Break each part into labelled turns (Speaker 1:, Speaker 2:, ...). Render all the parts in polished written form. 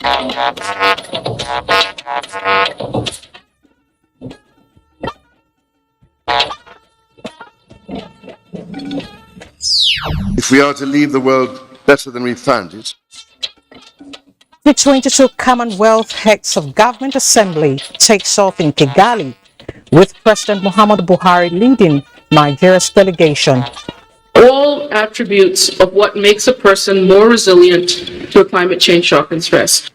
Speaker 1: If we are to leave the world better than we found it,
Speaker 2: the 22 Commonwealth Heads of Government Assembly takes off in Kigali, with President Muhammadu Buhari leading Nigeria's delegation.
Speaker 3: All attributes of what makes a person more resilient to a climate change shock and stress.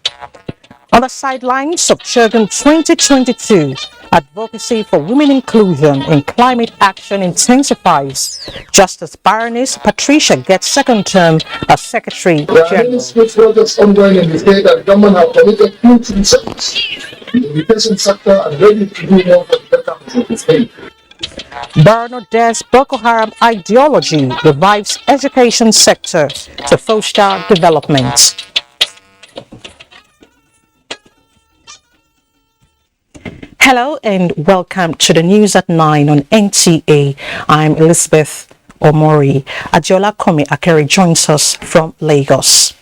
Speaker 2: On the sidelines of CHOGM 2022, advocacy for women inclusion in climate action intensifies, just as Baroness Patricia gets second term as Secretary
Speaker 4: There are many
Speaker 2: General.
Speaker 4: state projects ongoing in the state that government have committed huge resources in the education sector and ready to do more for the betterment of the state.
Speaker 2: Borno Des Boko Haram ideology revives education sector to foster development. Hello and welcome to the news at 9 on NTA. I'm Elizabeth Omori. Adiola Komi Akere joins us from Lagos.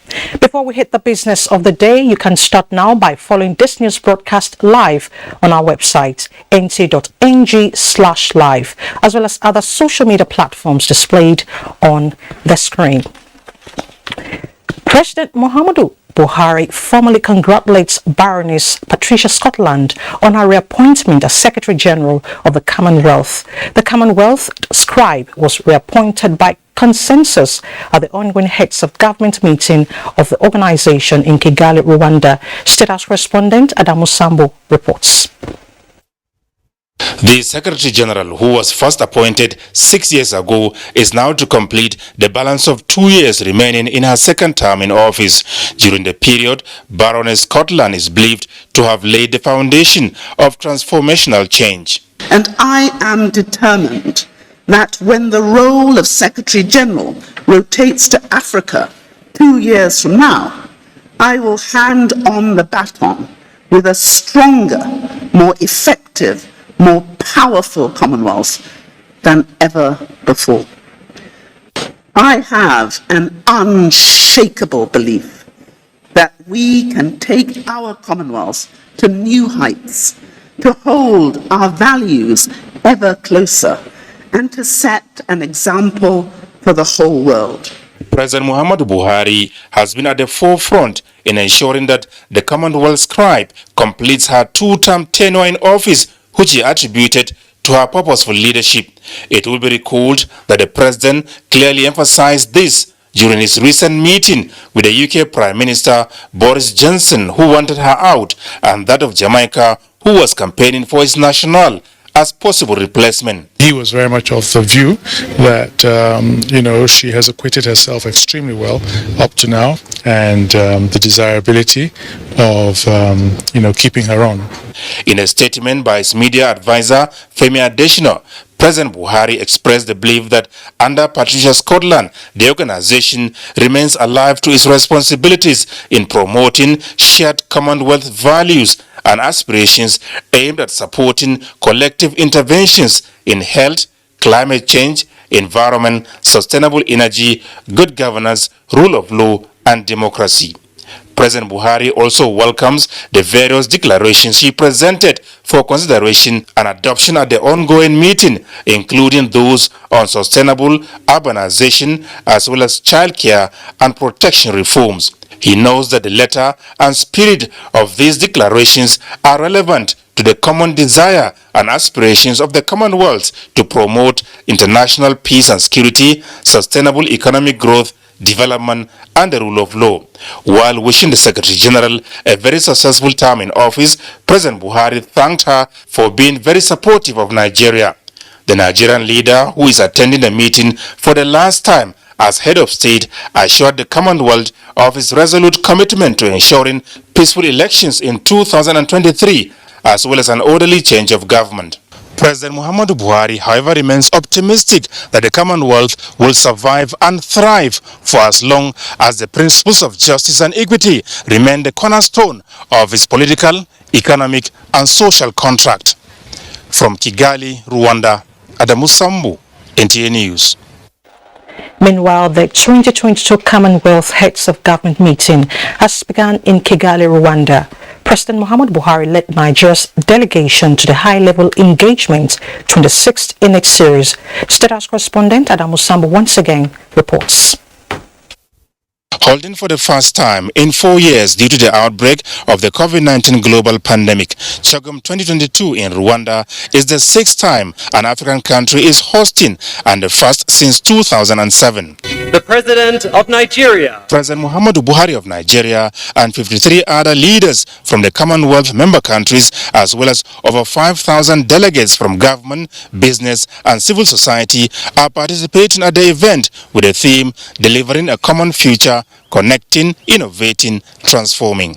Speaker 2: Before we hit the business of the day, you can start now by following this news broadcast live on our website, nta.ng/live, as well as other social media platforms displayed on the screen. President Muhammadu Buhari formally congratulates Baroness Patricia Scotland on her reappointment as Secretary General of the Commonwealth. The Commonwealth scribe was reappointed by consensus at the ongoing Heads of Government meeting of the organization in Kigali, Rwanda. State House correspondent Adamu Sambo reports.
Speaker 5: The Secretary General, who was first appointed 6 years ago, is now to complete the balance of 2 years remaining in her second term in office. During the period, Baroness Scotland is believed to have laid the foundation of transformational change.
Speaker 6: And I am determined that when the role of Secretary General rotates to Africa 2 years from now, I will hand on the baton with a stronger, more effective, more powerful Commonwealth than ever before. I have an unshakable belief that we can take our Commonwealth to new heights, to hold our values ever closer, and to set an example for the whole world.
Speaker 5: President Muhammadu Buhari has been at the forefront in ensuring that the Commonwealth scribe completes her two-term tenure in office, which he attributed to her purposeful leadership. It will be recalled that the President clearly emphasized this during his recent meeting with the UK Prime Minister Boris Johnson, who wanted her out, and that of Jamaica, who was campaigning for his national as possible replacement.
Speaker 7: He was very much of the view that, she has acquitted herself extremely well up to now, and the desirability of, keeping her on.
Speaker 5: In a statement by his media advisor, Femi Adesina, President Buhari expressed the belief that under Patricia Scotland, the organization remains alive to its responsibilities in promoting shared Commonwealth values and aspirations aimed at supporting collective interventions in health, climate change, environment, sustainable energy, good governance, rule of law, and democracy. President Buhari also welcomes the various declarations he presented for consideration and adoption at the ongoing meeting, including those on sustainable urbanization as well as childcare and protection reforms. He knows that the letter and spirit of these declarations are relevant to the common desire and aspirations of the Commonwealth to promote international peace and security, sustainable economic growth, development, and the rule of law. While wishing the Secretary General a very successful term in office, President Buhari thanked her for being very supportive of Nigeria. The Nigerian leader, who is attending the meeting for the last time as head of state, assured the Commonwealth of his resolute commitment to ensuring peaceful elections in 2023, as well as an orderly change of government. President Muhammadu Buhari, however, remains optimistic that the Commonwealth will survive and thrive for as long as the principles of justice and equity remain the cornerstone of his political, economic, and social contract. From Kigali, Rwanda, Adamu Sambu, NTA News.
Speaker 2: Meanwhile, the 2022 Commonwealth Heads of Government meeting has begun in Kigali, Rwanda. President Muhammadu Buhari led Nigeria's delegation to the high-level engagement 26th in its series. State House correspondent Adamu Sambu once again reports.
Speaker 5: Holding for the first time in 4 years due to the outbreak of the COVID-19 global pandemic, CHOGM 2022 in Rwanda is the 6th time an African country is hosting and the first since 2007.
Speaker 8: The President of Nigeria,
Speaker 5: President Muhammadu Buhari of Nigeria, and 53 other leaders from the Commonwealth member countries, as well as over 5,000 delegates from government, business and civil society are participating at the event with the theme Delivering a Common Future, Connecting, Innovating, Transforming.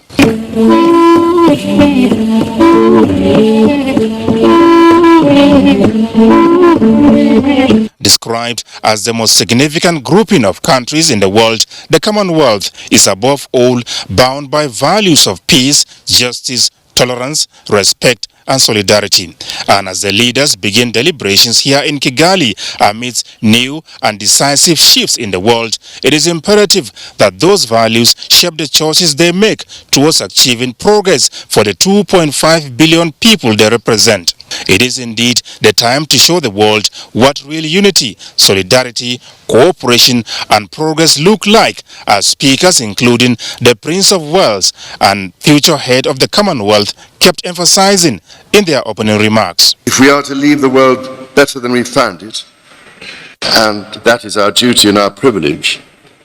Speaker 5: Described as the most significant grouping of countries in the world, the Commonwealth is above all bound by values of peace, justice, tolerance, respect, and solidarity. And as the leaders begin deliberations here in Kigali amidst new and decisive shifts in the world, it is imperative that those values shape the choices they make towards achieving progress for the 2.5 billion people they represent. It is indeed the time to show the world what real unity, solidarity, cooperation and progress look like, as speakers including the Prince of Wales and future head of the Commonwealth kept emphasizing in their opening remarks.
Speaker 1: If we are to leave the world better than we found it, and that is our duty and our privilege,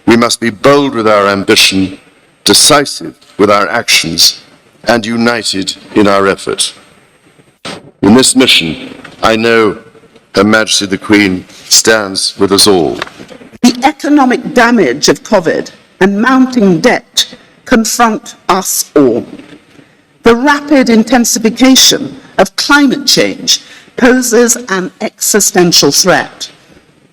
Speaker 1: we must be bold with our ambition, decisive with our actions, and united in our effort. In this mission, I know Her Majesty the Queen stands with us all.
Speaker 6: The economic damage of COVID and mounting debt confront us all. The rapid intensification of climate change poses an existential threat.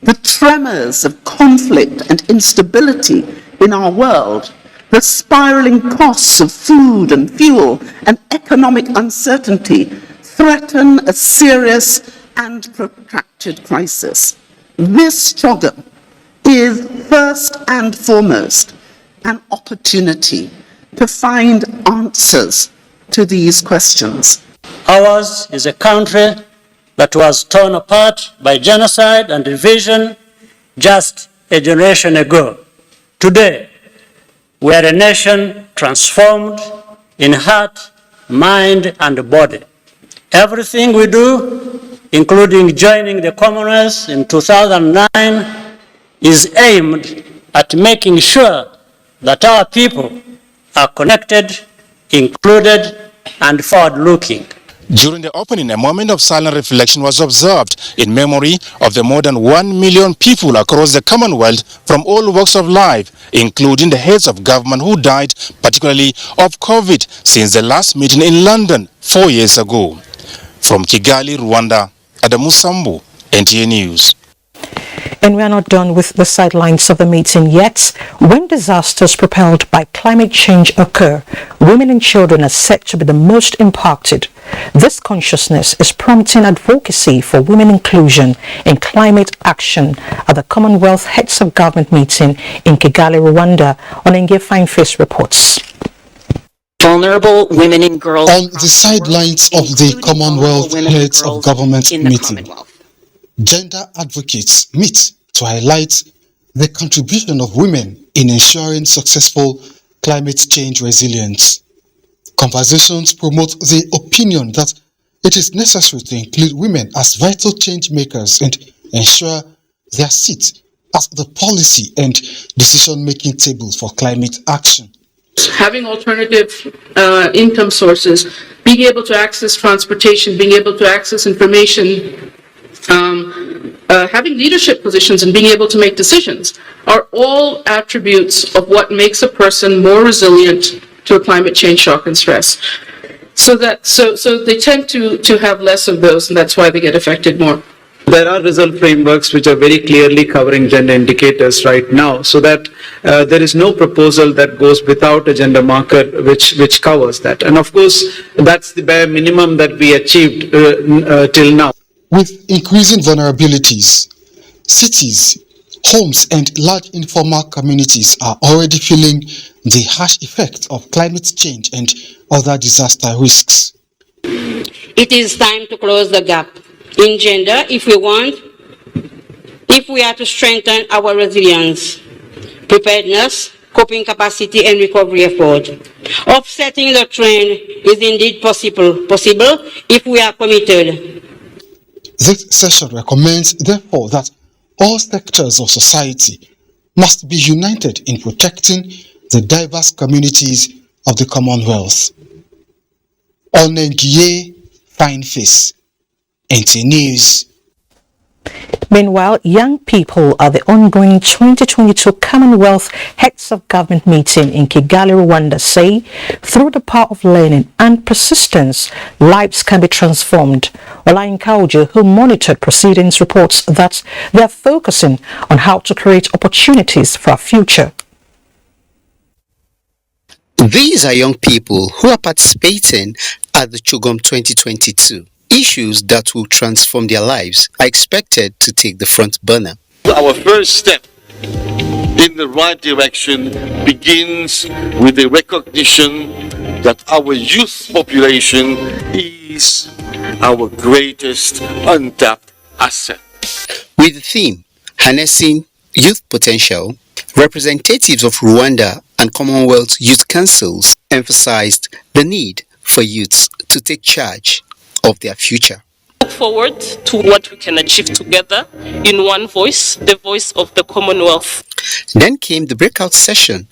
Speaker 6: The tremors of conflict and instability in our world, the spiraling costs of food and fuel, and economic uncertainty threaten a serious and protracted crisis. This CHOGM is first and foremost an opportunity to find answers to these questions.
Speaker 9: Ours is a country that was torn apart by genocide and division just a generation ago. Today, we are a nation transformed in heart, mind, and body. Everything we do, including joining the Commonwealth in 2009, is aimed at making sure that our people are connected, included, and forward-looking.
Speaker 5: During the opening, a moment of silent reflection was observed in memory of the more than 1 million people across the Commonwealth from all walks of life, including the heads of government who died, particularly of COVID, since the last meeting in London 4 years ago. From Kigali, Rwanda, Adamu Sambu, NTA News.
Speaker 2: And we are not done with the sidelines of the meeting yet. When disasters propelled by climate change occur, women and children are said to be the most impacted. This consciousness is prompting advocacy for women inclusion in climate action at the Commonwealth Heads of Government meeting in Kigali, Rwanda. Onenge Fineface reports.
Speaker 10: Vulnerable women and girls
Speaker 11: on the sidelines of the Commonwealth Heads of Government meeting. Gender advocates meet to highlight the contribution of women in ensuring successful climate change resilience. Conversations promote the opinion that it is necessary to include women as vital change makers and ensure their seat at the policy and decision-making table for climate action.
Speaker 3: Having alternative income sources, being able to access transportation, being able to access information, having leadership positions and being able to make decisions are all attributes of what makes a person more resilient to a climate change shock and stress. So they tend to have less of those, and that's why they get affected more.
Speaker 12: There are result frameworks which are very clearly covering gender indicators right now, so that there is no proposal that goes without a gender marker which covers that. And of course, that's the bare minimum that we achieved till now.
Speaker 11: With increasing vulnerabilities, cities Homes and large informal communities are already feeling the harsh effect of climate change and other disaster risks.
Speaker 13: It is time to close the gap in gender if we are to strengthen our resilience, preparedness, coping capacity and recovery effort. Offsetting the trend is indeed possible if we are committed.
Speaker 11: This session recommends, therefore, that all sectors of society must be united in protecting the diverse communities of the Commonwealth. Onengiye Fine Face, NTA News.
Speaker 2: Meanwhile, young people at the ongoing 2022 Commonwealth Heads of Government meeting in Kigali, Rwanda say, through the power of learning and persistence, lives can be transformed. Olayinka Ojo, who monitored proceedings, reports that they are focusing on how to create opportunities for our future.
Speaker 14: These are young people who are participating at the CHOGM 2022. Issues that will transform their lives are expected to take the front burner.
Speaker 15: Our first step in the right direction begins with the recognition that our youth population is our greatest untapped asset.
Speaker 14: With the theme, Harnessing Youth Potential, representatives of Rwanda and Commonwealth Youth Councils emphasized the need for youths to take charge of their future.
Speaker 16: Look forward to what we can achieve together in one voice, the voice of the Commonwealth.
Speaker 14: Then came the breakout session,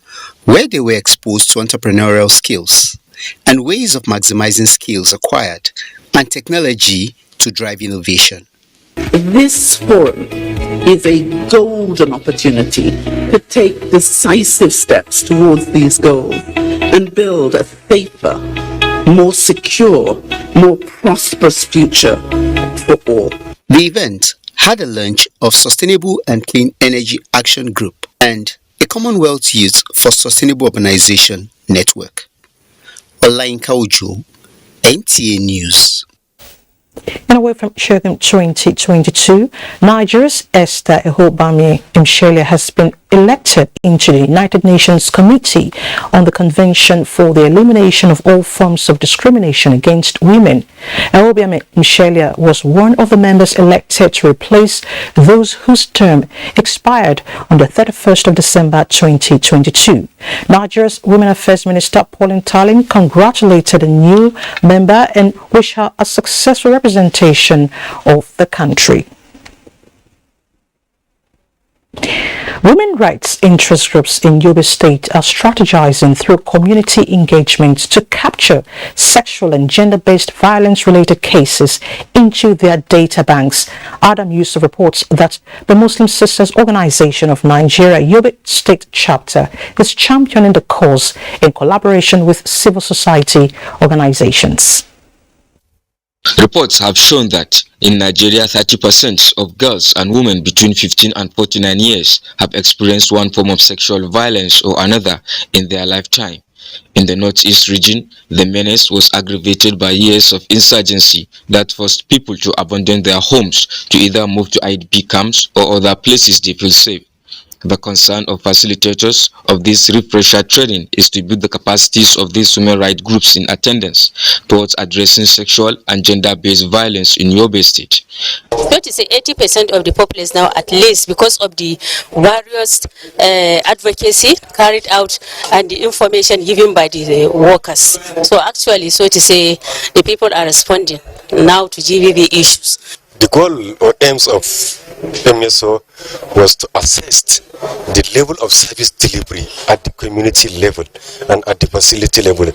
Speaker 14: where they were exposed to entrepreneurial skills and ways of maximizing skills acquired and technology to drive innovation.
Speaker 6: This forum is a golden opportunity to take decisive steps towards these goals and build a safer, more secure, more prosperous future for all.
Speaker 14: The event had a launch of Sustainable and Clean Energy Action Group and a Commonwealth Youth for Sustainable Urbanization Network. Olayinka Ojo, NTA News.
Speaker 2: And away from CHOGM 2022, Nigeria's Esther Ehobami Imshelia has been elected into the United Nations Committee on the Convention for the Elimination of All Forms of Discrimination Against Women. Ehobami Imshelia was one of the members elected to replace those whose term expired on the 31st of December 2022. Nigeria's Women Affairs Minister Pauline Talin congratulated the new member and wished her a successful representation of the country. Women rights interest groups in Yobe State are strategizing through community engagement to capture sexual and gender-based violence-related cases into their data banks. Adam Yusuf reports that the Muslim Sisters Organization of Nigeria Yobe State Chapter is championing the cause in collaboration with civil society organizations.
Speaker 17: Reports have shown that in Nigeria, 30% of girls and women between 15 and 49 years have experienced one form of sexual violence or another in their lifetime. In the Northeast region, the menace was aggravated by years of insurgency that forced people to abandon their homes to either move to IDP camps or other places they feel safe. The concern of facilitators of this refresher training is to build the capacities of these women rights groups in attendance towards addressing sexual and gender-based violence in Yobe State.
Speaker 18: Not to say 80% of the populace now, at least because of the various advocacy carried out and the information given by the workers. So actually, so to say, the people are responding now to GBV issues.
Speaker 19: The goal or aims of MSO was to assess the level of service delivery at the community level and at the facility level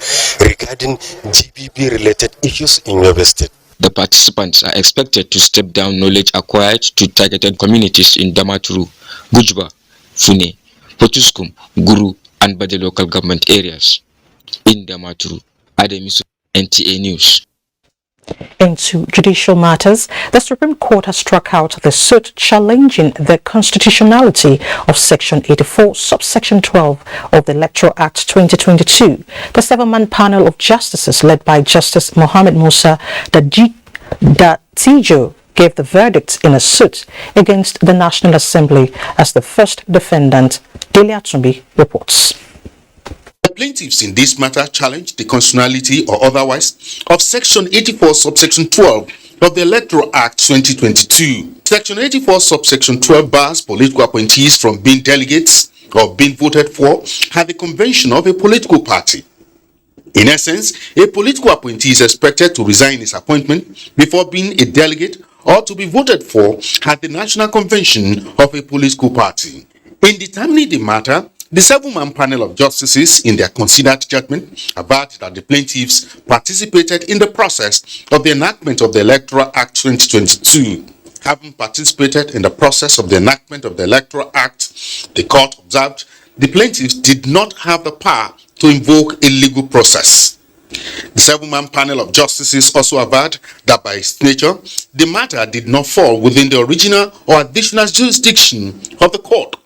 Speaker 19: regarding GBB-related issues in Yobe State.
Speaker 17: The participants are expected to step down knowledge acquired to targeted communities in Damaturu, Gujba, Fune, Potuskum, Guru, and by the local government areas. In Damaturu, Ademisu, NTA News.
Speaker 2: Into judicial matters, the Supreme Court has struck out the suit challenging the constitutionality of Section 84, subsection 12 of the Electoral Act 2022. The 7-man panel of justices led by Justice Mohammed Musa Datijo gave the verdict in a suit against the National Assembly as the first defendant. Delia Tumbi reports.
Speaker 20: The plaintiffs in this matter challenged the constitutionality or otherwise of Section 84, subsection 12 of the Electoral Act 2022. Section 84, subsection 12 bars political appointees from being delegates or being voted for at the convention of a political party. In essence, a political appointee is expected to resign his appointment before being a delegate or to be voted for at the national convention of a political party. In determining the matter, the 7-man panel of justices, in their considered judgment, averred that the plaintiffs participated in the process of the enactment of the Electoral Act 2022. Having participated in the process of the enactment of the Electoral Act, the court observed the plaintiffs did not have the power to invoke a legal process. The 7-man panel of justices also averred that by its nature, the matter did not fall within the original or additional jurisdiction of the court.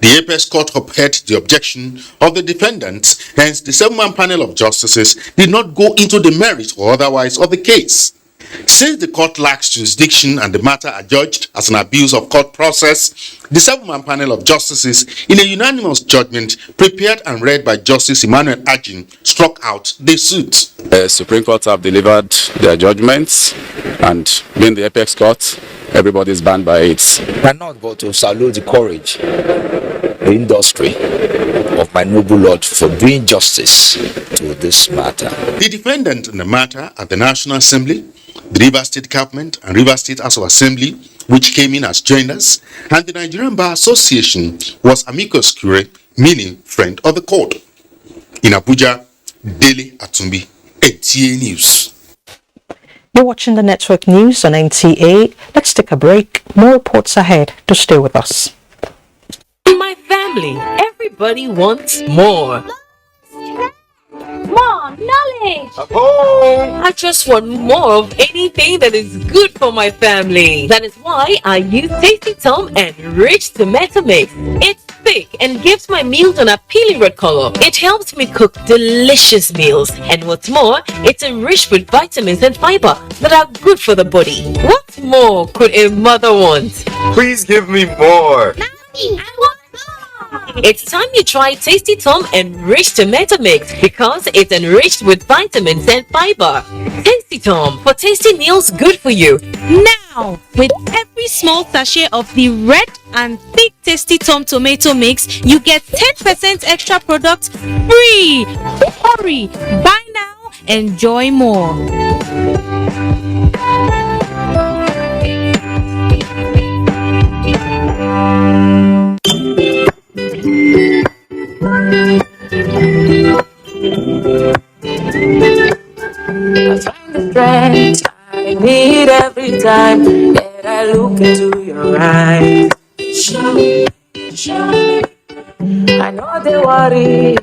Speaker 20: The Apex Court upheld the objection of the defendants, hence the 7-man panel of justices did not go into the merit or otherwise of the case. Since the court lacks jurisdiction and the matter adjudged as an abuse of court process, the 7-man panel of justices, in a unanimous judgment prepared and read by Justice Emmanuel Ajin, struck out the suit.
Speaker 21: The Supreme Court have delivered their judgments, and being the Apex Court, everybody is bound by it.
Speaker 22: I cannot but to salute the courage, the industry of my noble lord for doing justice to this matter.
Speaker 20: The defendant in the matter at the National Assembly, the Rivers State Government and Rivers State House of Assembly, which came in as joiners, and the Nigerian Bar Association was amicus curiae, meaning friend of the court. In Abuja, Dele Atumbi, NTA News.
Speaker 2: You're watching the network news on NTA. Let's take a break. More reports ahead, to stay with us.
Speaker 23: In my family, everybody wants more.
Speaker 24: Mom, knowledge!
Speaker 23: I just want more of anything that is good for my family. That is why I use Tasty Tom Enriched Tomato Mix. It's thick and gives my meals an appealing red color. It helps me cook delicious meals. And what's more, it's enriched with vitamins and fiber that are good for the body. What more could a mother want?
Speaker 25: Please give me more.
Speaker 24: Mommy, I want
Speaker 23: It's time you try Tasty Tom Enriched Tomato Mix because it's enriched with vitamins and fiber. Tasty Tom, for tasty meals good for you.
Speaker 26: Now, with every small sachet of the red and thick Tasty Tom tomato mix, you get 10% extra products free. Hurry, buy now, enjoy more.
Speaker 27: I find the strength I need every time that I look into your eyes. Show me. I know they worry,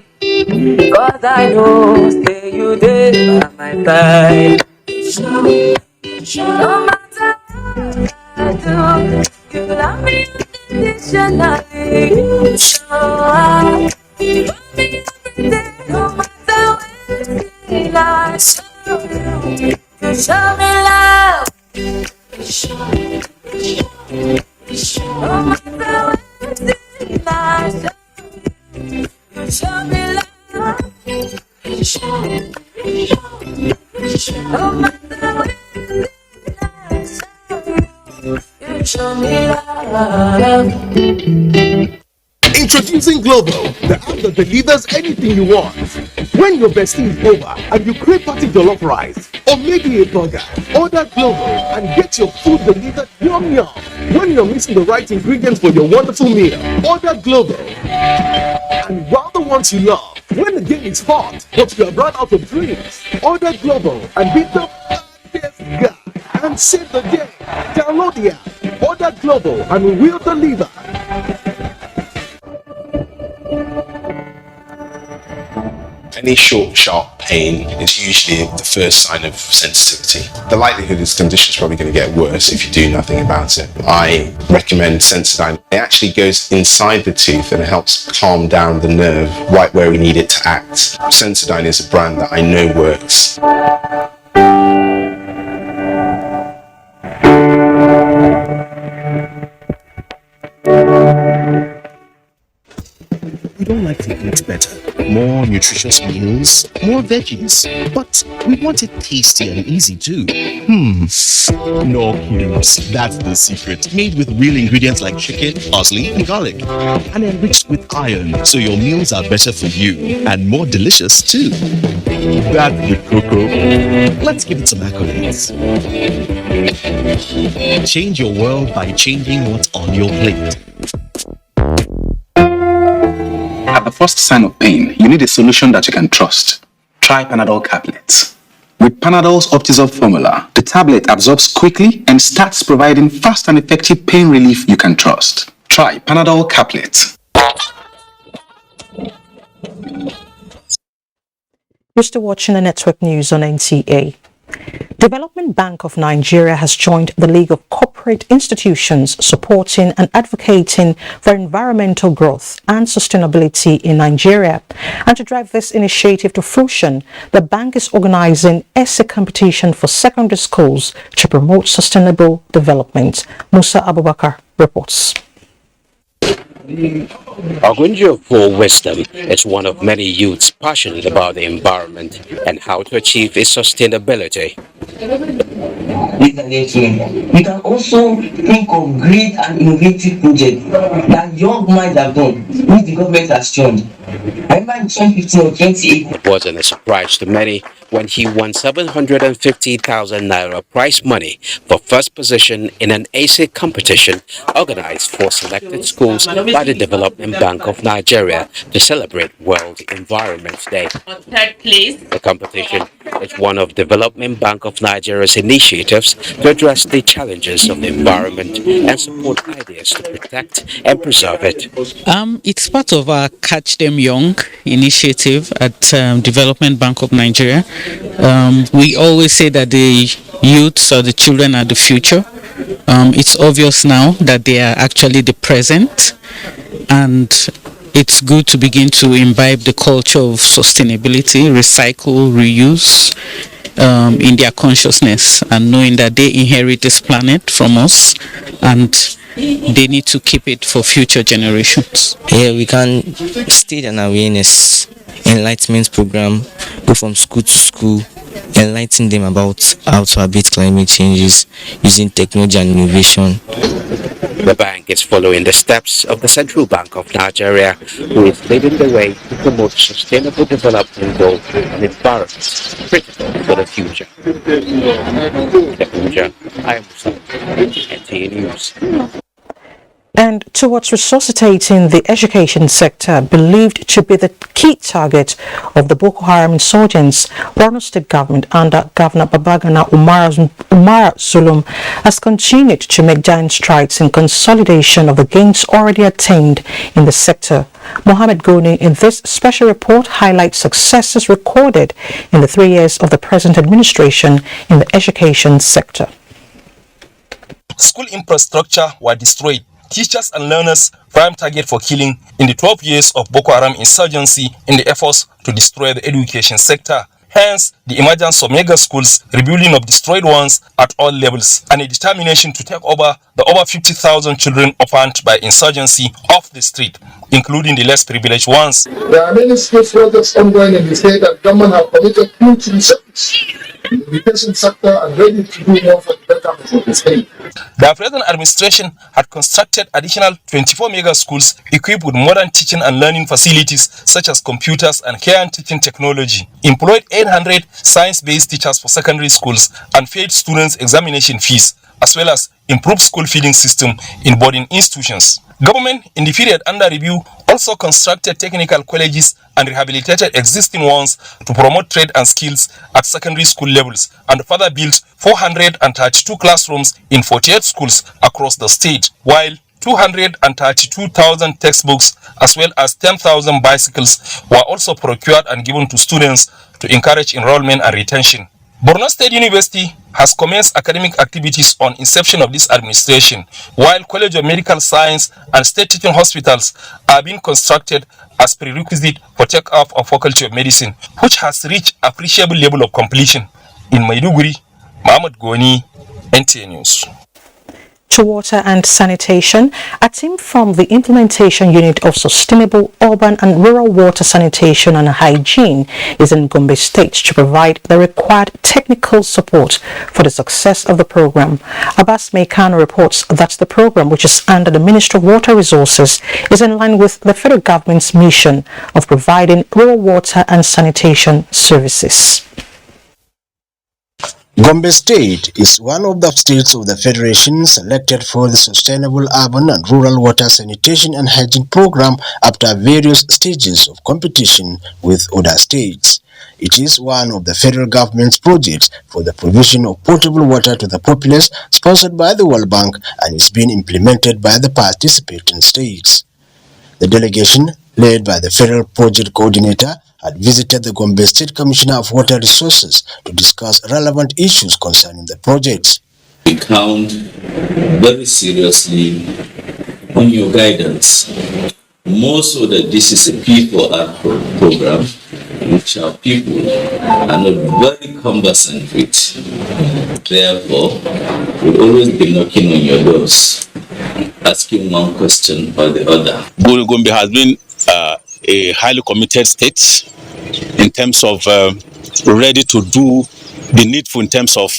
Speaker 27: cause I know say you did by my side. Show me. No matter what I do, you love me unconditionally. You show me everything, no matter when I show you, you show me love. You show me, no matter when I show you, you show me love. You show me, no matter when I show you, you show me love.
Speaker 28: Introducing Global, the app that delivers anything you want. When your bestie is over and you crave party jollof rice or maybe a burger, order Global and get your food delivered yum yum. When you're missing the right ingredients for your wonderful meal, order Global. And while the ones you love, when the game is hot but you have run out of drinks, order Global and be the best guy and save the day. Download the app, order Global, and we will deliver.
Speaker 29: Any short, sharp pain is usually the first sign of sensitivity. The likelihood this condition is probably going to get worse if you do nothing about it. I recommend Sensodyne. It actually goes inside the tooth and it helps calm down the nerve right where we need it to act. Sensodyne is a brand that I know works.
Speaker 28: life to eat better. More nutritious meals, more veggies, but we want it tasty and easy too. No cubes, that's the secret. Made with real ingredients like chicken, parsley, and garlic, and enriched with iron, so your meals are better for you and more delicious too. That's the cocoa. Let's give it some accolades. Change your world by changing what's on your plate.
Speaker 1: At the first sign of pain, you need a solution that you can trust. Try Panadol Caplets. With Panadol's Optizol formula, the tablet absorbs quickly and starts providing fast and effective pain relief you can trust. Try Panadol Caplets.
Speaker 2: You're still watching the network news on NTA. Development Bank of Nigeria has joined the League of Corporate Institutions supporting and advocating for environmental growth and sustainability in Nigeria. And to drive this initiative to fruition, the bank is organizing essay competition for secondary schools to promote sustainable development. Musa Abubakar reports.
Speaker 3: Ogunjo for Wisdom is one of many youths passionate about the environment and how to achieve its sustainability.
Speaker 4: You can also think of great and innovative projects that young minds have done, which the government has joined. I remember in 2015 or 2018.
Speaker 3: It wasn't a surprise to many when he won 750,000 naira prize money for first position in an essay competition organized for selected schools by the Development Bank of Nigeria to celebrate World Environment Day.
Speaker 16: On third place,
Speaker 3: the competition is one of Development Bank of Nigeria's initiatives to address the challenges of the environment and support ideas to protect and preserve it.
Speaker 5: It's part of our Catch Them Young initiative at Development Bank of Nigeria. We always say that the youths or the children are the future. It's obvious now that they are actually the present, and it's good to begin to imbibe the culture of sustainability, recycle, reuse in their consciousness, and knowing that they inherit this planet from us and they need to keep it for future generations.
Speaker 7: Yeah, we can state an awareness enlightenment program, go from school to school, enlighten them about how to abate climate changes using technology and innovation.
Speaker 3: The bank is following the steps of the Central Bank of Nigeria, who is leading the way to promote sustainable development goals and environments critical for the future. Abuja, I am NTA News.
Speaker 2: And towards resuscitating the education sector, believed to be the key target of the Boko Haram insurgents, Borno State government under Governor Babagana Umar Zulum has continued to make giant strides in consolidation of the gains already attained in the sector. Mohammed Goni in this special report highlights successes recorded in the 3 years of the present administration in the education sector.
Speaker 8: School infrastructure were destroyed. Teachers and learners prime target for killing in the 12 years of Boko Haram insurgency in the efforts to destroy the education sector. Hence, the emergence of mega schools, rebuilding of destroyed ones at all levels, and a determination to take over the over 50,000 children orphaned by insurgency off the street, including the less privileged ones.
Speaker 9: There are many skills projects ongoing in the state that government have committed huge resources in the education sector and ready to do more for the betterment of the state.
Speaker 8: The present administration had constructed additional 24 mega schools equipped with modern teaching and learning facilities such as computers and care and teaching technology, employed 800 science-based teachers for secondary schools, and paid students examination fees, as well as improved school feeding system in boarding institutions. Government in the period under review also constructed technical colleges and rehabilitated existing ones to promote trade and skills at secondary school levels, and further built 432 classrooms in 48 schools across the state, while 232,000 textbooks as well as 10,000 bicycles were also procured and given to students to encourage enrollment and retention. Borno State University has commenced academic activities on inception of this administration, while College of Medical Science and state teaching hospitals are being constructed as prerequisite for take-off of Faculty of Medicine, which has reached appreciable level of completion. In Maiduguri, Mohammed Goni, NTA News.
Speaker 2: to water and sanitation, a team from the Implementation Unit of Sustainable Urban and Rural Water Sanitation and Hygiene is in Gombe State to provide the required technical support for the success of the program. Abbas Mekano reports that the program, which is under the Ministry of Water Resources, is in line with the federal government's mission of providing rural water and sanitation services.
Speaker 6: Gombe State is one of the states of the Federation selected for the Sustainable Urban and Rural Water Sanitation and Hygiene Program after various stages of competition with other states. It is one of the federal government's projects for the provision of potable water to the populace, sponsored by the World Bank, and is being implemented by the participating states. The delegation, led by the federal project coordinator, had visited the Gombe State Commissioner of Water Resources to discuss relevant issues concerning the project.
Speaker 10: We count very seriously on your guidance, more so that this is a P4R program, which our people are not very conversant with. Therefore, we'll always be knocking on your doors, asking one question or the other.
Speaker 11: Gombe has been a highly committed state in terms of ready to do the needful in terms of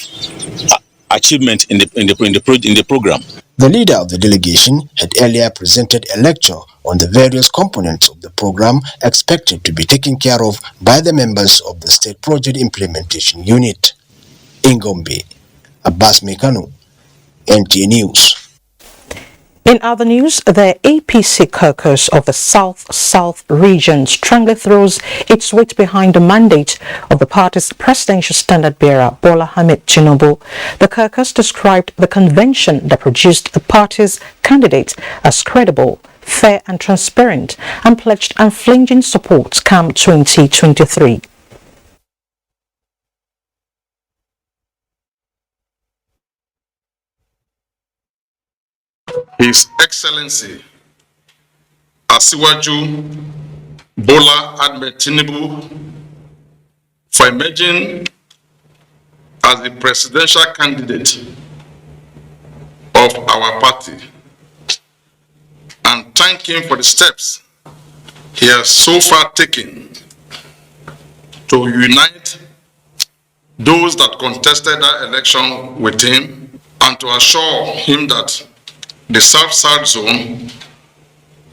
Speaker 11: achievement in the program.
Speaker 6: The leader of the delegation had earlier presented a lecture on the various components of the program expected to be taken care of by the members of the State Project Implementation Unit. In Gombe, Abbas Mekano, NTA News.
Speaker 2: In other news, the APC caucus of the South region strongly throws its weight behind the mandate of the party's presidential standard-bearer, Bola Ahmed Tinubu. The caucus described the convention that produced the party's candidate as credible, fair and transparent, and pledged unflinching support come 2023.
Speaker 12: His Excellency Asiwaju Bola Ahmed Tinubu for emerging as the presidential candidate of our party, and thank him for the steps he has so far taken to unite those that contested that election with him and to assure him that the South Zone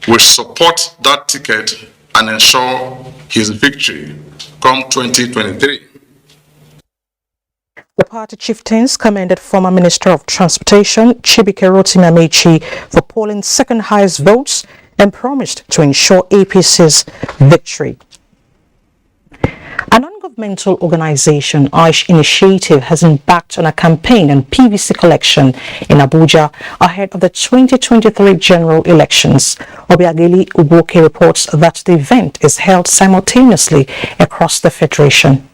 Speaker 12: will support that ticket and ensure his victory come 2023.
Speaker 2: The party chieftains commended former Minister of Transportation Chibike Rotimi Amechi for polling second highest votes and promised to ensure APC's victory. A non-governmental organization, Ash Initiative, has embarked on a campaign on PVC collection in Abuja ahead of the 2023 general elections. Obiageli Uboke reports that the event is held simultaneously across the federation.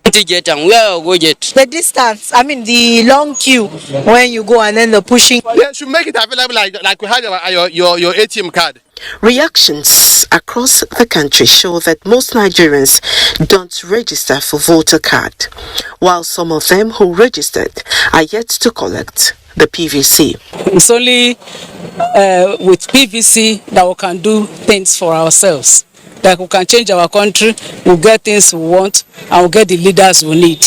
Speaker 13: The distance, the long queue when you go and then the pushing.
Speaker 28: Yeah, should make it available like we had your ATM card.
Speaker 14: Reactions across the country show that most Nigerians don't register for voter card, while some of them who registered are yet to collect the PVC.
Speaker 15: It's only with PVC that we can do things for ourselves. That we can change our country, we'll get things we want, and we'll get the leaders we need.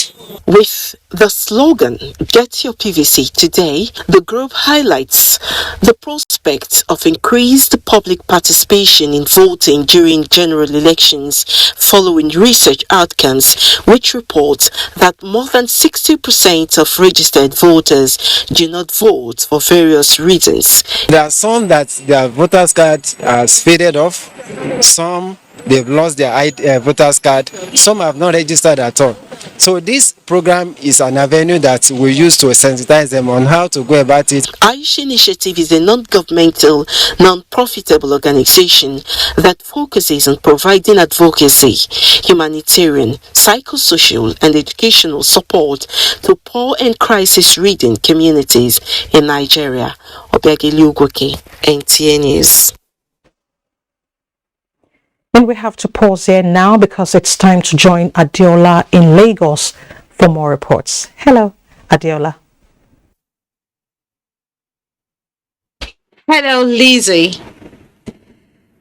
Speaker 14: With the slogan, "Get your PVC today," the group highlights the prospect of increased public participation in voting during general elections following research outcomes which report that more than 60% of registered voters do not vote for various reasons.
Speaker 18: There are some that their voters card has faded off, some they've lost their voters card, some have not registered at all. So this program is an avenue that we use to sensitize them on how to go about it.
Speaker 14: Aish Initiative is a non-governmental, non-profitable organization that focuses on providing advocacy, humanitarian, psychosocial and educational support to poor and crisis-ridden communities in Nigeria. Obiageli Ugoke, NTA News.
Speaker 2: And we have to pause here now because it's time to join Adiola in Lagos for more reports. Hello, Adiola.
Speaker 17: Hello, Lizzie.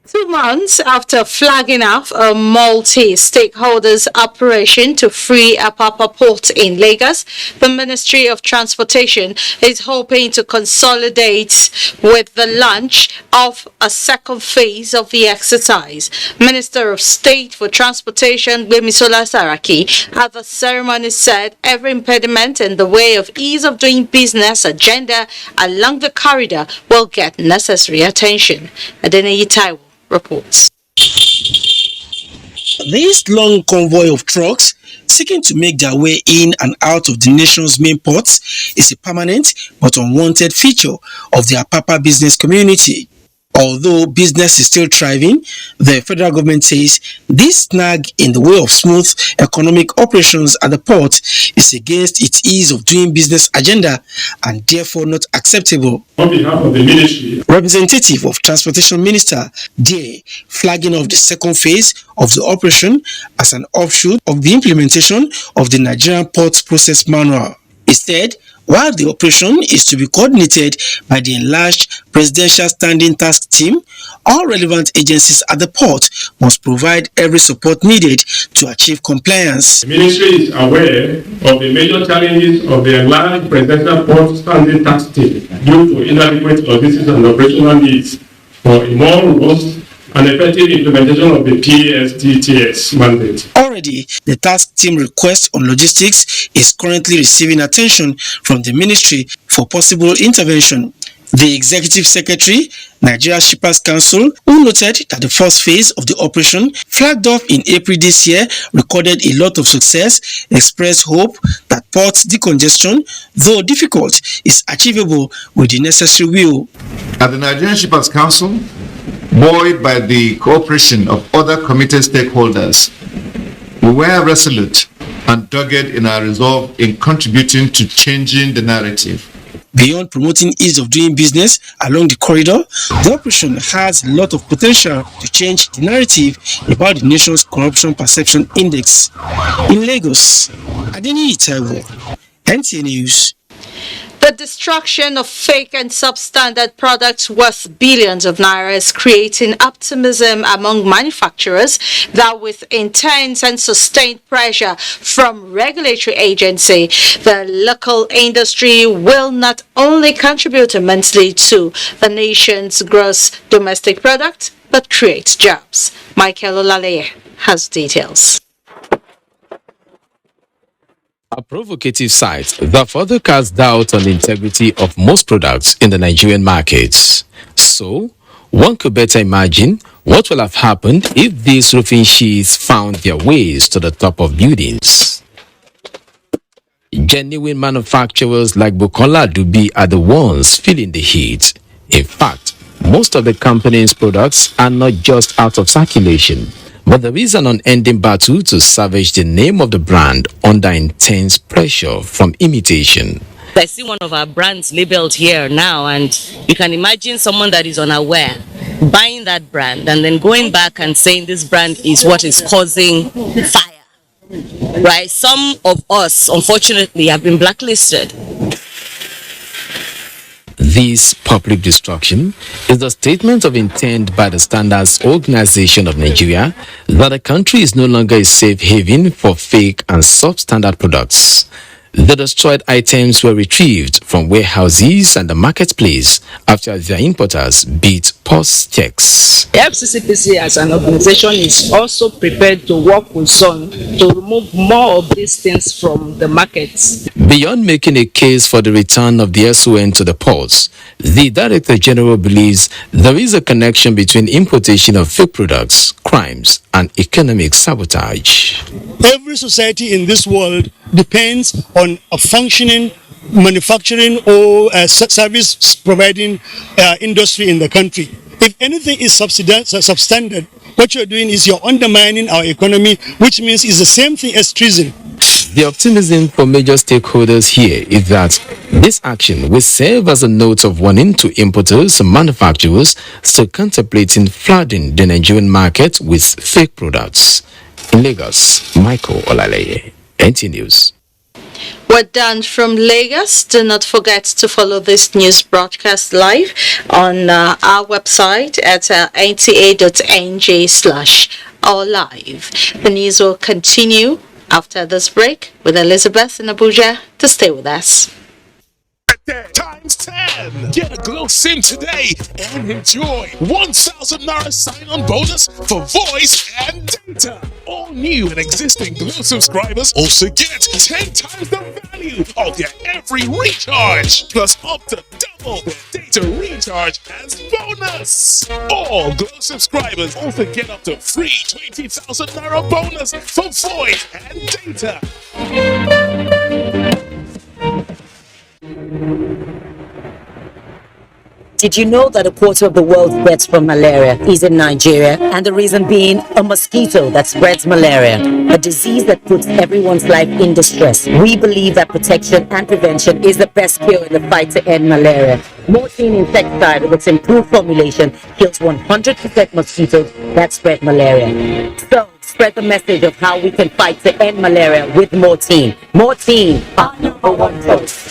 Speaker 17: 2 months after flagging off a multi-stakeholders operation to free Apapa Port in Lagos, the Ministry of Transportation is hoping to consolidate with the launch of a second phase of the exercise. Minister of State for Transportation, Gbemisola Saraki, at the ceremony said every impediment in the way of ease of doing business agenda along the corridor will get necessary attention. Adeneyi Taiwo reports.
Speaker 19: This long convoy of trucks seeking to make their way in and out of the nation's main ports is a permanent but unwanted feature of the Apapa business community. Although business is still thriving, the federal government says this snag in the way of smooth economic operations at the port is against its ease of doing business agenda and therefore not acceptable.
Speaker 20: On behalf of the ministry,
Speaker 19: Representative of Transportation Minister there flagging off the second phase of the operation as an offshoot of the implementation of the Nigerian Ports Process Manual. Instead, while the operation is to be coordinated by the enlarged Presidential Standing Task Team, all relevant agencies at the port must provide every support needed to achieve compliance.
Speaker 20: the ministry is aware of the major challenges of the enlarged Presidential Port Standing Task Team due to inadequate logistics and operational needs for a more robust and effective implementation of the PSTTS mandate.
Speaker 19: Already, the task team request on logistics is currently receiving attention from the ministry for possible intervention. The Executive Secretary, Nigeria Shippers Council, who noted that the first phase of the operation, flagged off in April this year, recorded a lot of success, expressed hope that port decongestion, though difficult, is achievable with the necessary will.
Speaker 21: At the Nigerian Shippers Council, buoyed by the cooperation of other committed stakeholders, we were resolute and dogged in our resolve in contributing to changing the narrative.
Speaker 19: Beyond promoting ease of doing business along the corridor, the operation has a lot of potential to change the narrative about the nation's corruption perception index. In Lagos, Adeneyi Taiwo, NTA News.
Speaker 17: The destruction of fake and substandard products worth billions of naira is creating optimism among manufacturers that with intense and sustained pressure from regulatory agency, the local industry will not only contribute immensely to the nation's gross domestic product, but create jobs. Michael Olaleye has details.
Speaker 22: A provocative site that further casts doubt on the integrity of most products in the Nigerian markets. So, one could better imagine what will have happened if these roofing sheets found their ways to the top of buildings. Genuine manufacturers like Bukola Dubi are the ones feeling the heat. In fact, most of the company's products are not just out of circulation, but there is an unending battle to salvage the name of the brand under intense pressure from imitation.
Speaker 23: I see one of our brands labeled here now, and you can imagine someone that is unaware buying that brand and then going back and saying this brand is what is causing fire. Right? Some of us, unfortunately, have been blacklisted.
Speaker 22: This public destruction is a statement of intent by the Standards Organization of Nigeria that the country is no longer a safe haven for fake and substandard products. The destroyed items were retrieved from warehouses and the marketplace after their importers beat POS checks.
Speaker 15: The FCCPC as an organization is also prepared to work with Zone to remove more of these things from the markets.
Speaker 22: Beyond making a case for the return of the SON to the ports, the Director General believes there is a connection between importation of fake products, crimes, and economic sabotage.
Speaker 24: Every society in this world depends on a functioning manufacturing or service providing industry in the country. If anything is substandard, what you're doing is you're undermining our economy, which means it's the same thing as treason.
Speaker 22: The optimism for major stakeholders here is that this action will serve as a note of warning to importers and manufacturers still contemplating flooding the Nigerian market with fake products. In Lagos, Michael Olaleye, NTA News.
Speaker 17: We're done from Lagos. Do not forget to follow this news broadcast live on our website at nta.ng/live. The news will continue after this break with Elizabeth in Abuja. To stay with us.
Speaker 1: Times 10. Get a Glow SIM today and enjoy 1,000 Naira sign-on bonus for voice and data. All new and existing Glow subscribers also get 10 times the value of their every recharge, plus up to double their data recharge as bonus. All Glow subscribers also get up to free 20,000 Naira bonus for voice and data.
Speaker 4: Did you know that a quarter of the world's deaths from malaria is in Nigeria? And the reason being a mosquito that spreads malaria, a disease that puts everyone's life in distress. We believe that protection and prevention is the best cure in the fight to end malaria. Morphine insecticide with its improved formulation kills 100% mosquitoes that spread malaria. So, spread the message of how we can fight to end malaria with Morphine. Morphine, our #1 choice.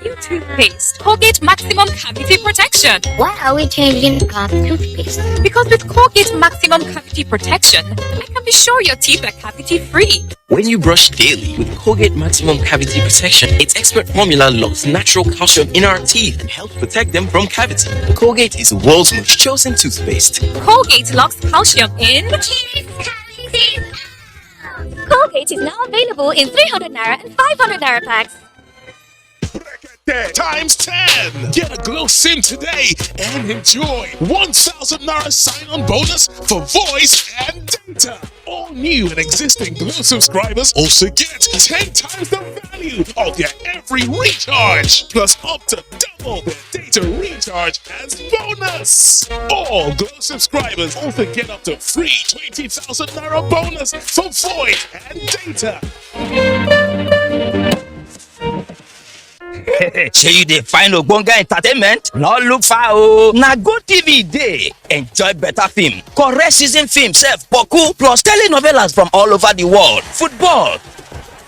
Speaker 5: New toothpaste, Colgate Maximum Cavity Protection.
Speaker 7: Why are we changing our toothpaste?
Speaker 5: Because with Colgate Maximum Cavity Protection, I can be sure your teeth are cavity free.
Speaker 16: When you brush daily with Colgate Maximum Cavity Protection, its expert formula locks natural calcium in our teeth and helps protect them from cavity. Colgate is the world's most chosen toothpaste.
Speaker 5: Colgate locks calcium in
Speaker 7: teeth cavities. Colgate is now available in 300 Naira and 500 Naira packs.
Speaker 1: Times 10. Get a Glow SIM today and enjoy 1,000 Naira sign-on bonus for voice and data. All new and existing Glow subscribers also get 10 times the value of their every recharge, plus up to double their data recharge as bonus. All Glow subscribers also get up to free 20,000 Naira bonus for voice and data.
Speaker 25: Shey you dey find ogbonge entertainment? No look far o. Na GoTV dey. Enjoy better film, correct season film sef boku, plus telenovelas from all over the world, football,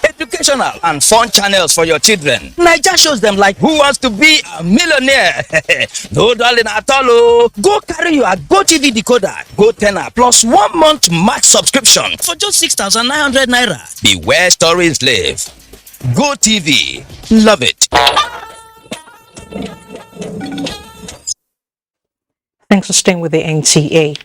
Speaker 25: educational and fun channels for your children. Naija shows them like Who Wants to Be a Millionaire? No darling at all o. Go carry your GoTV decoder, Go Tenor plus 1 month max subscription for just 6,900 Naira. Beware stories live. GoTV. Love it.
Speaker 2: Thanks for staying with the NTA.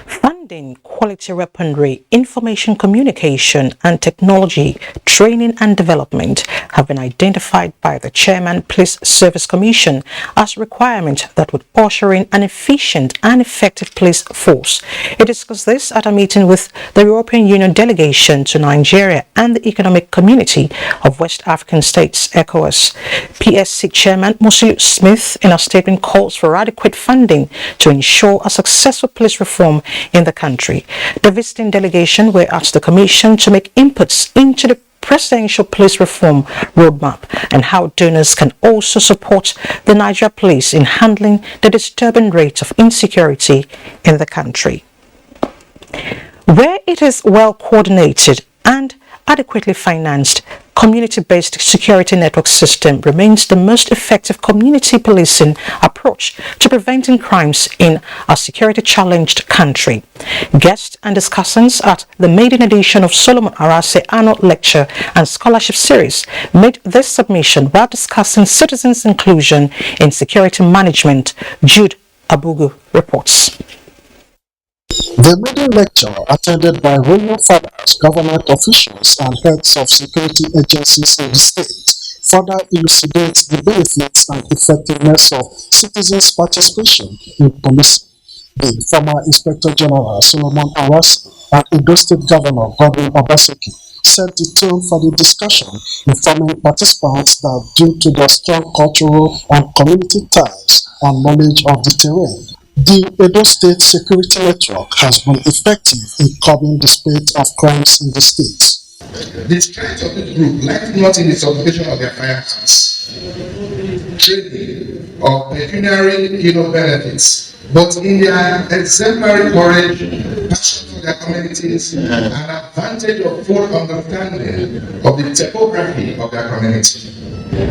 Speaker 2: Funding, quality weaponry, information communication and technology, training and development have been identified by the Chairman Police Service Commission as requirements that would usher in an efficient and effective police force. It discussed this at a meeting with the European Union delegation to Nigeria and the Economic Community of West African States, ECOWAS. PSC Chairman Musiliu Smith in a statement calls for adequate funding to ensure a successful police reform in the country. The visiting delegation were asked the Commission to make inputs into the presidential police reform roadmap and how donors can also support the Nigeria police in handling the disturbing rate of insecurity in the country. Where it is well coordinated and adequately financed, community-based security network system remains the most effective community policing approach to preventing crimes in a security-challenged country. Guests and discussants at the maiden edition of Solomon Arase Annual Lecture and Scholarship Series made this submission while discussing citizens' inclusion in security management. Jude Abugu reports.
Speaker 26: The maiden lecture, attended by royal fathers, government officials, and heads of security agencies in the state, further elucidates the benefits and effectiveness of citizens' participation in policing. The former Inspector General Solomon Arase and Edo State Governor Godwin Obaseki set the tone for the discussion, informing participants that due to their strong cultural and community ties and knowledge of the terrain, the Edo State Security Network has been effective in curbing the spate of crimes in the state.
Speaker 9: The strength of this group lies not in the supplication of their firearms, training, or pecuniary benefits, but in their exemplary courage, passion for their communities, and advantage of full understanding of the topography of their community.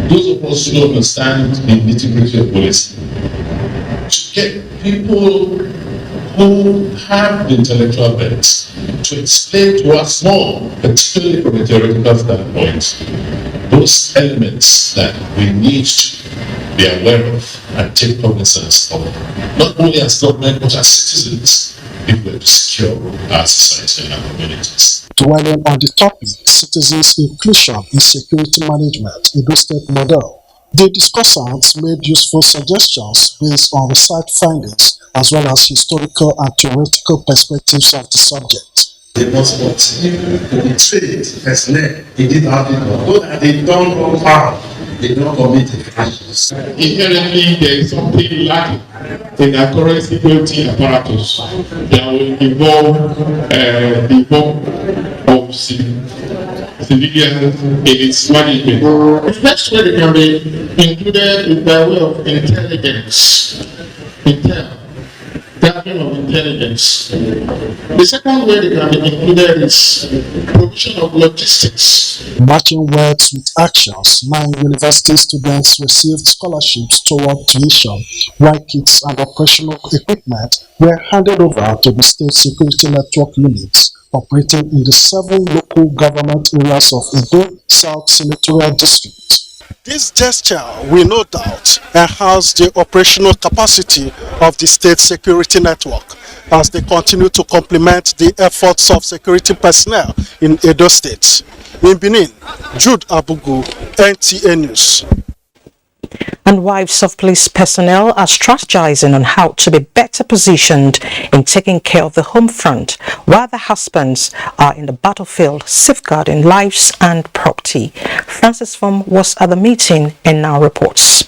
Speaker 20: Those of us who understand the nitty-gritty of policy, to get people who have the intellectual bent to explain to us more, particularly from a theoretical standpoint, those elements that we need to be aware of and take cognizance of, not only as government but as citizens, if we're to secure our society and our communities.
Speaker 26: Dwelling on the topic, citizens' inclusion in security management, Edo State model, the discussants made useful suggestions based on research findings as well as historical and theoretical perspectives of the subject.
Speaker 9: They must continue to be trained as led in this article, so that they don't go far, they don't commit infractions.
Speaker 20: Inherently, there is something lacking in our current security apparatus that will involve the involvement of civilians in its management. The first way they can be included is by way of intelligence. Gathering of intelligence. The second way they can be included is provision of logistics.
Speaker 26: Matching words with actions, 9 university students received scholarships toward tuition, while kits and operational equipment were handed over to the state security network units operating in the 7 local government areas of Edo South Senatorial District. This gesture will no doubt enhance the operational capacity of the state security network as they continue to complement the efforts of security personnel in Edo State. In Benin, Jude Abugu, NTA News.
Speaker 2: And wives of police personnel are strategizing on how to be better positioned in taking care of the home front, while their husbands are in the battlefield safeguarding lives and property. Francis Fom was at the meeting and now reports.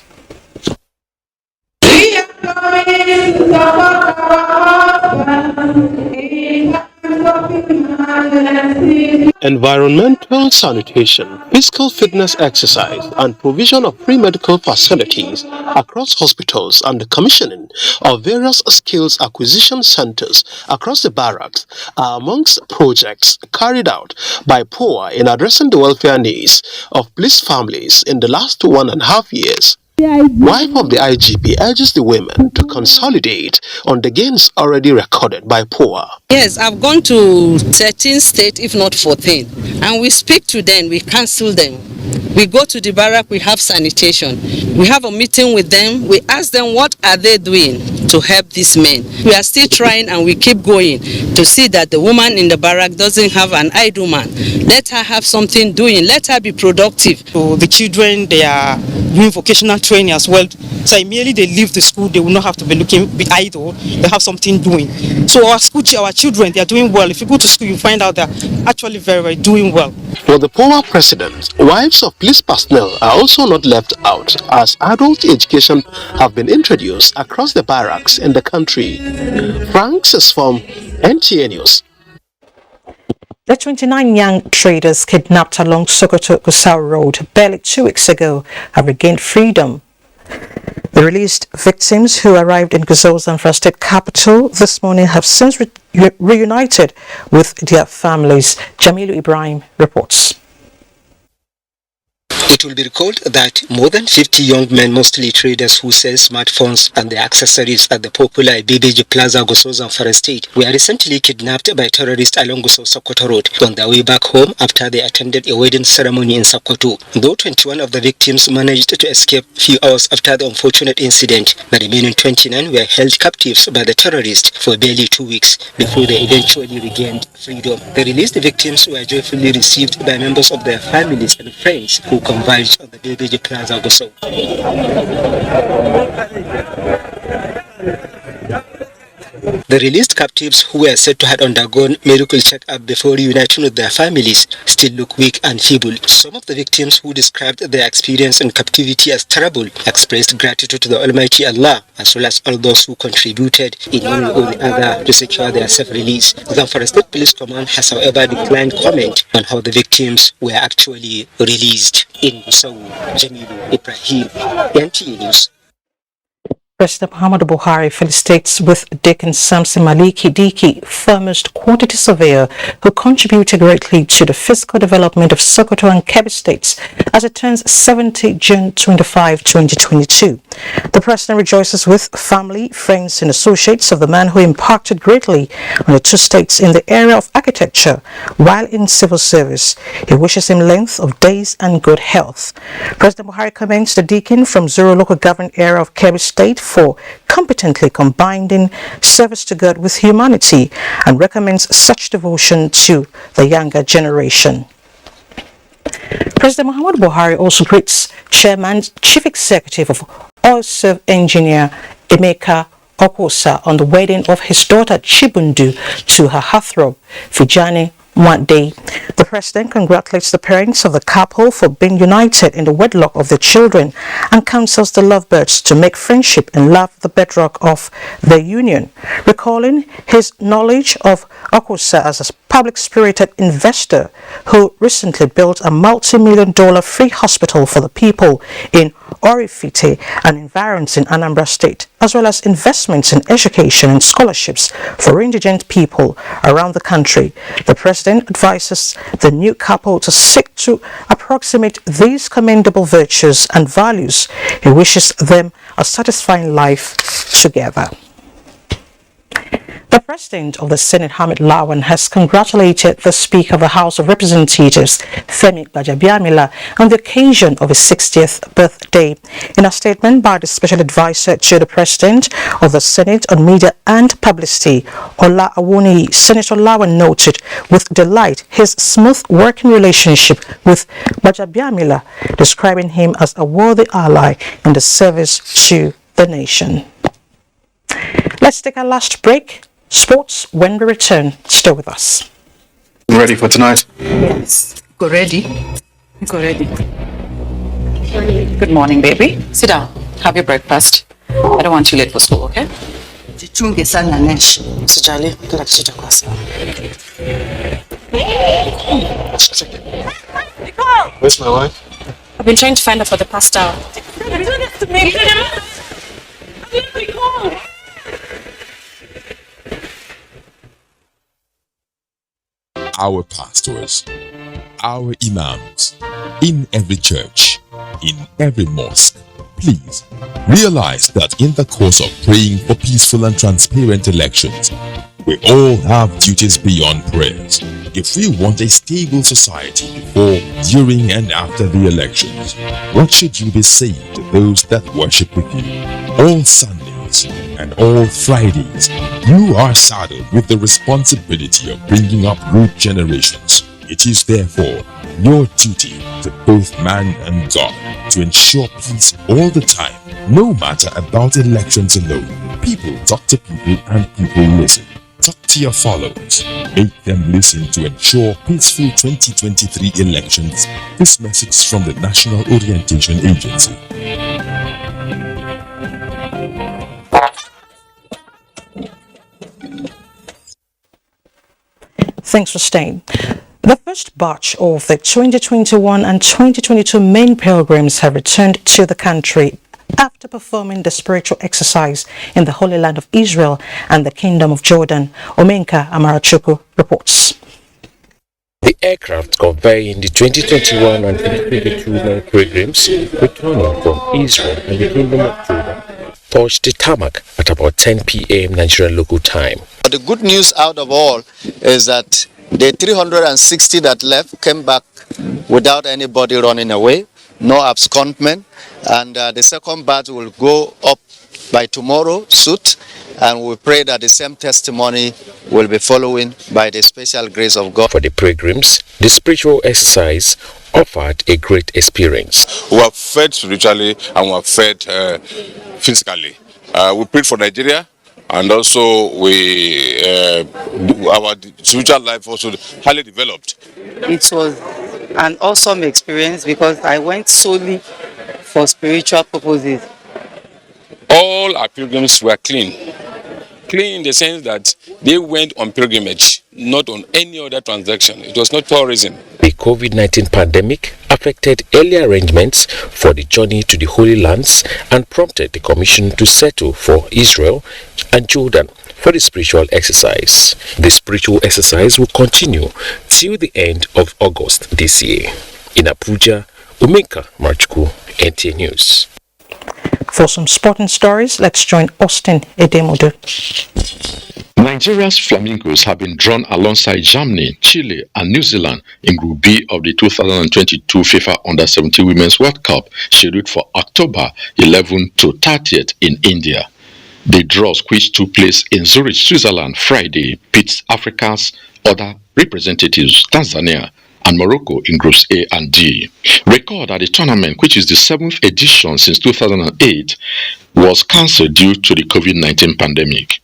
Speaker 3: Environmental sanitation, physical fitness exercise, and provision of free medical facilities across hospitals and the commissioning of various skills acquisition centers across the barracks are amongst projects carried out by POA in addressing the welfare needs of police families in the last 1.5 years. Wife of the IGP urges the women to consolidate on the gains already recorded by POA.
Speaker 6: Yes, I've gone to 13 states, if not 14, and we speak to them, we counsel them. We go to the barrack, we have sanitation. We have a meeting with them, we ask them what are they doing to help these men. We are still trying and we keep going to see that the woman in the barrack doesn't have an idle man. Let her have something doing, let her be productive.
Speaker 8: So the children, they are doing vocational training as well. So immediately they leave the school, they will not have to be idle, they have something doing. So our children, they are doing well. If you go to school, you find out they're actually very doing well.
Speaker 3: For the POA president, wives of police personnel are also not left out, as adult education have been introduced across the barracks in the country. Franks is from NTA News.
Speaker 2: The 29 young traders kidnapped along Sokoto-Gusau Road barely 2 weeks ago have regained freedom. The released victims who arrived in Gusau's Zamfara state capital this morning have since reunited with their families. Jamilu Ibrahim reports.
Speaker 10: It will be recalled that more than 50 young men, mostly traders who sell smartphones and their accessories at the popular BBG Plaza, Gusau, Zamfara State, were recently kidnapped by terrorists along Gusau Sokoto Road on their way back home after they attended a wedding ceremony in Sokoto. Though 21 of the victims managed to escape a few hours after the unfortunate incident, the remaining 29 were held captives by the terrorists for barely 2 weeks before they eventually regained freedom. The released victims were joyfully received by members of their families and friends who converged on the BBG Plaza, Gusau. The released captives, who were said to have undergone medical check-up before reuniting with their families, still look weak and feeble. Some of the victims, who described their experience in captivity as terrible, expressed gratitude to the Almighty Allah, as well as all those who contributed in one way or the other to secure their safe release. The Zamfara State Police Command has, however, declined comment on how the victims were actually released. In Gusau, Jamilu Ibrahim, NTA News.
Speaker 2: President Muhammadu Buhari felicitates with Deacon Samson Maliki Diki, foremost quantity surveyor who contributed greatly to the physical development of Sokoto and Kebbi states as it turns 70 June 25, 2022. The President rejoices with family, friends and associates of the man who impacted greatly on the two states in the area of architecture while in civil service. He wishes him length of days and good health. President Buhari commends the Deacon from Zuru local government area of Kebbi State for competently combining service to God with humanity and recommends such devotion to the younger generation. President Muhammadu Buhari also greets Chairman Chief Executive of Oil Serve Engineer Emeka Okosa on the wedding of his daughter Chibundu to her heartthrob, Fijani Mwade. The President congratulates the parents of the couple for being united in the wedlock of their children and counsels the lovebirds to make friendship and love the bedrock of their union. Recalling his knowledge of Okosa as a public-spirited investor who recently built a multi-million-dollar free hospital for the people in Orifite and environs in Anambra State, as well as investments in education and scholarships for indigent people around the country. The President advises the new couple to seek to approximate these commendable virtues and values. He wishes them a satisfying life together. The President of the Senate, Hamid Lawan, has congratulated the Speaker of the House of Representatives, Femi Gbajabiamila, on the occasion of his 60th birthday. In a statement by the Special Advisor to the President of the Senate on Media and Publicity, Ola Awuni, Senator Lawan noted with delight his smooth working relationship with Gbajabiamila, describing him as a worthy ally in the service to the nation. Let's take our last break. Sports when we return. Stay with us.
Speaker 11: Ready for tonight?
Speaker 12: Yes. Go ready. Go ready. Good morning, baby. Sit down. Have your breakfast. I don't want you late for school, okay?
Speaker 11: Where's my wife?
Speaker 12: I've been trying to find her for the past hour.
Speaker 1: Our pastors, our imams, in every church, in every mosque, please realize that in the course of praying for peaceful and transparent elections, we all have duties beyond prayers. If we want a stable society before, during and after the elections, what should you be saying to those that worship with you? All Sundays and all Fridays, you are saddled with the responsibility of bringing up good generations. It is therefore your duty to both man and God to ensure peace all the time, no matter about elections alone. People talk to people and people listen. Talk to your followers. Make them listen to ensure peaceful 2023 elections. This message from the National Orientation Agency.
Speaker 2: Thanks for staying. The first batch of the 2021 and 2022 main pilgrims have returned to the country after performing the spiritual exercise in the Holy Land of Israel and the Kingdom of Jordan. Omenka Amarachuku reports.
Speaker 13: The aircraft conveying the 2021 and 2022 main pilgrims returning from Israel and the Kingdom of Jordan touched the tarmac at about 10 p.m. Nigerian local time.
Speaker 14: But the good news out of all is that the 360 that left came back without anybody running away, no abscondment, and the second batch will go up by tomorrow, suit, and we pray that the same testimony will be following by the special grace of God.
Speaker 13: For the pilgrims, the spiritual exercise offered a great experience.
Speaker 18: We have fed spiritually and we have fed physically. We prayed for Nigeria, and also our spiritual life also highly developed.
Speaker 12: It was an awesome experience because I went solely for spiritual purposes.
Speaker 18: All our pilgrims were clean. Clean in the sense that they went on pilgrimage, not on any other transaction. It was not tourism.
Speaker 13: The COVID-19 pandemic affected early arrangements for the journey to the Holy Lands and prompted the Commission to settle for Israel and Jordan for the spiritual exercise. The spiritual exercise will continue till the end of August this year. In Abuja, Umeka Marchuku, NTA News.
Speaker 2: For some sporting stories, let's join Austin Edemodu.
Speaker 15: Nigeria's Flamingos have been drawn alongside Germany, Chile and New Zealand in Group B of the 2022 FIFA Under-17 Women's World Cup, scheduled for October 11 to 30th in India. The draws, which took place in Zurich, Switzerland Friday, pits Africa's other representatives, Tanzania and Morocco, in Groups A and D. Record that the tournament, which is the 7th edition since 2008, was cancelled due to the COVID-19 pandemic.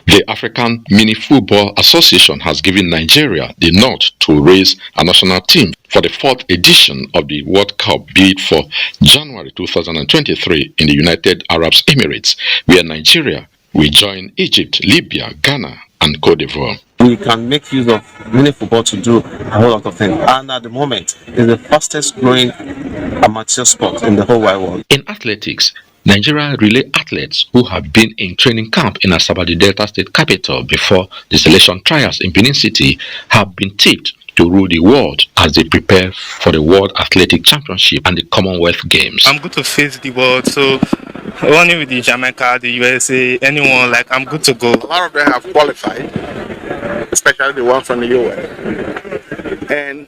Speaker 15: The African Mini Football Association has given Nigeria the nod to raise a national team for the 4th edition of the World Cup, bid for January 2023 in the United Arab Emirates, where Nigeria will join Egypt, Libya, Ghana and Cote d'Ivoire.
Speaker 19: We can make use of mini football to do a whole lot of things, and at the moment it's the fastest growing amateur sport in the whole wide world.
Speaker 15: In athletics, Nigeria relay athletes who have been in training camp in Asaba, the Delta State capital, before the selection trials in Benin City have been tipped to rule the world as they prepare for the World Athletic Championship and the Commonwealth Games.
Speaker 21: I'm good to face the world, so running with the Jamaica, the USA, anyone, like, I'm good to go.
Speaker 22: A lot of them have qualified, especially the one from the US, and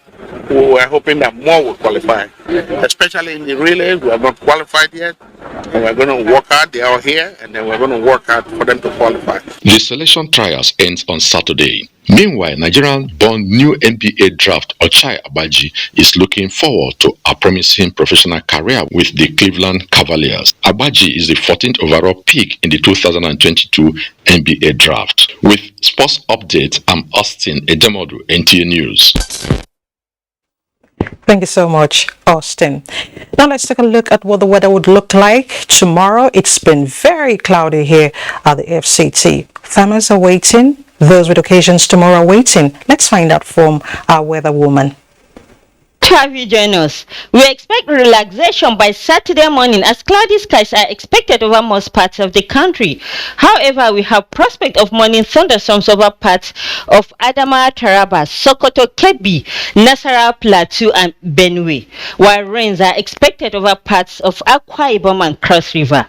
Speaker 22: we were hoping that more would qualify, especially in the relay. We have not qualified yet, and we're going to work hard. They are here, and then we're going to work hard for them to qualify.
Speaker 15: The selection trials ends on Saturday. Meanwhile, Nigerian-born new NBA draft Ochai Agbaji is looking forward to a promising professional career with the Cleveland Cavaliers. Agbaji is the 14th overall pick in the 2022 NBA draft. With sports update, I'm Austin Edemodu, NTA News.
Speaker 2: Thank you so much, Austin. Now let's take a look at what the weather would look like tomorrow. It's been very cloudy here at the FCT. Farmers are waiting. Those with occasions tomorrow are waiting. Let's find out from our weather woman.
Speaker 23: Have you join us? We expect relaxation by Saturday morning as cloudy skies are expected over most parts of the country. However, we have prospect of morning thunderstorms over parts of Adamawa, Taraba, Sokoto, Kebbi, Nasarawa Plateau and Benue, while rains are expected over parts of Akwa Ibom and Cross River.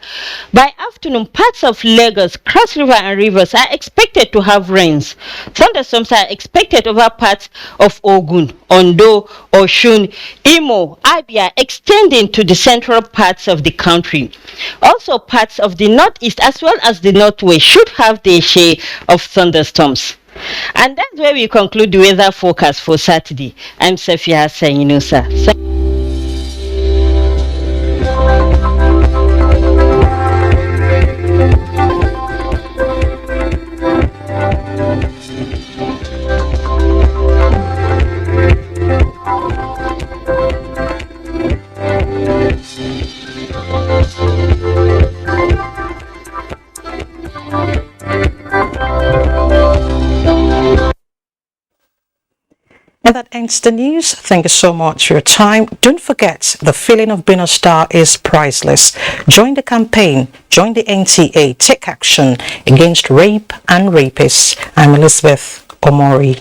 Speaker 23: By afternoon, parts of Lagos, Cross River and Rivers are expected to have rains. Thunderstorms are expected over parts of Ogun, Ondo, Oshun, Imo, Abia, extending to the central parts of the country. Also, parts of the northeast as well as the northwest should have their share of thunderstorms. And that's where we conclude the weather forecast for Saturday. I'm Safia Sayinosa.
Speaker 2: And that ends the news. Thank you so much for your time. Don't forget, the feeling of being a star is priceless. Join the campaign. Join the NTA. Take action against rape and rapists. I'm Elizabeth Omori.